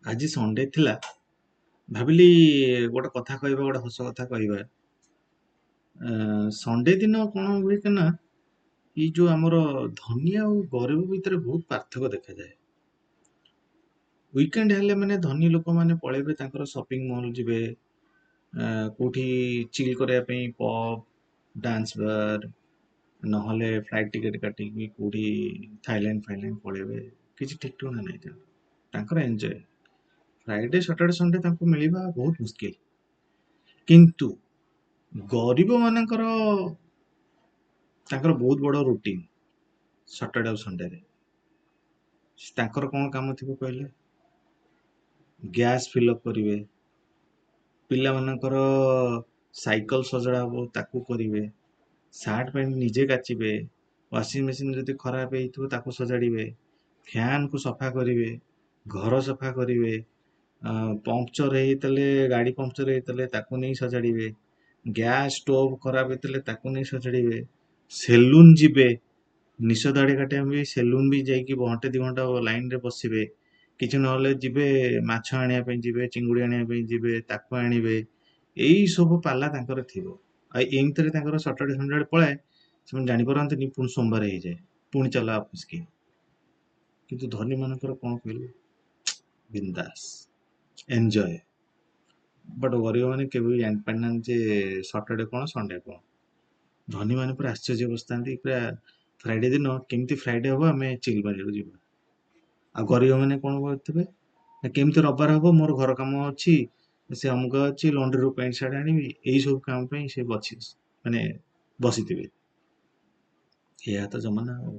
ଆଜି ସଣ୍ଡେ ଥିଲା, ଭାବିଲି ଗୋଟେ କଥା କହିବା, ଗୋଟେ ହସ କଥା କହିବା। ସଣ୍ଡେ ଦିନ କଣ ହୁଏ କି ନା, ଏଇ ଯୋଉ ଆମର ଧନୀ ଆଉ ଗରିବ ଭିତରେ ବହୁତ ପାର୍ଥକ୍ୟ ଦେଖାଯାଏ। ୱିକେଣ୍ଡ ହେଲେ ମାନେ ଧନୀ ଲୋକମାନେ ପଳେଇବେ, ତାଙ୍କର ସପିଂ ମଲ୍ ଯିବେ, କୋଉଠି ଚିଲ୍ କରିବା ପାଇଁ ପବ୍, ଡାନ୍ସ ବାର୍, ନହେଲେ ଫ୍ଲାଇଟ୍ ଟିକେଟ୍ କାଟିକି କୋଉଠି ଥାଇଲାଣ୍ଡ ପଳେଇବେ। କିଛି ଠିକ୍ ଠିକଣା ନାହିଁ ତାଙ୍କର ଏନ୍ଜୟ। ଫ୍ରାଇଡେ ସଟରଡେ ସଣ୍ଡେ ତାଙ୍କୁ ମିଳିବା ବହୁତ ମୁସ୍କିଲ। କିନ୍ତୁ ଗରିବ ମାନଙ୍କର ତାଙ୍କର ବହୁତ ବଡ ରୁଟିନ ସଟରଡେ ଆଉ ସଣ୍ଡେରେ। ତାଙ୍କର କଣ କାମ ଥିବ କହିଲେ? ଗ୍ୟାସ୍ ଫିଲ୍ଅପ୍ କରିବେ, ପିଲାମାନଙ୍କର ସାଇକେଲ ସଜଡା ହବ ତାକୁ କରିବେ, ସାର୍ଟ ପ୍ୟାଣ୍ଟ ନିଜେ କାଚିବେ, ୱାସିଂ ମେସିନ ଯଦି ଖରାପ ହେଇଥିବ ତାକୁ ସଜାଡ଼ିବେ, ଫ୍ୟାନକୁ ସଫା କରିବେ, ଘର ସଫା କରିବେ, ପଙ୍କଚର ହେଇଥିଲେ, ଗାଡ଼ି ପଙ୍କଚର ହେଇଥିଲେ ତାକୁ ନେଇ ସଜାଡ଼ିବେ, ଗ୍ୟାସ୍ ଷ୍ଟୋଭ୍ ଖରାପ ହେଇଥିଲେ ତାକୁ ନେଇ ସଜାଡ଼ିବେ, ସେଲୁନ ଯିବେ, ନିଶ ଦାଢ଼ି କାଟିବା ପାଇଁ ସେଲୁନ ବି ଯାଇକି ଘଣ୍ଟେ 2 ଘଣ୍ଟା ଲାଇନରେ ବସିବେ। କିଛି ନହେଲେ ଯିବେ ମାଛ ଆଣିବା ପାଇଁ ଯିବେ, ଚିଙ୍ଗୁଡ଼ି ଆଣିବା ପାଇଁ ଯିବେ, ତାକୁ ଆଣିବେ। ଏଇ ସବୁ ପାଲା ତାଙ୍କର ଥିବ। ଆଉ ଏମିତିରେ ତାଙ୍କର ସଟରଡେ ସଣ୍ଡେ ପଳାଏ, ସେମାନେ ଜାଣିପାରନ୍ତିନି, ପୁଣି ସୋମବାର ହେଇଯାଏ, ପୁଣି ଚାଲ ଅଫିସ କି। କିନ୍ତୁ ଧନୀ ମାନଙ୍କର କଣ କହିଲେ? ବିନ୍ଦାସ, ଏନ୍ଜୟ। ବଟ୍ ଗରିବ ମାନେ କେବେ ବି ଜାଣିପାରିନାହାନ୍ତି ଯେ ସଟରଡେ କଣ ସଣ୍ଡେ କଣ। ଧନୀ ମାନେ ପୁରା ଆଶ୍ଚର୍ଯ୍ୟ ବସିଥାନ୍ତି, ପୁରା ଫ୍ରାଇଡେ ଦିନ କେମିତି ଫ୍ରାଇଡେ ହବ, ଆମେ ଚିଲ୍ ମାରିବାକୁ ଯିବା। ଆଉ ଗରିବ ମାନେ କଣ କରୁଥିବେ ନା, କେମିତି ରବିବାର ହବ, ମୋର ଘର କାମ ଅଛି, ସେ ଅମୁକ ଅଛି, ଲଣ୍ଡ୍ରିରୁ ପ୍ୟାଣ୍ଟ ସାର୍ଟ ଆଣିବି, ଏଇ ସବୁ କାମ ପାଇଁ ସେ ମାନେ ବସିଥିବେ। ଏଇଆ ତ ଜମାନା ଆଉ।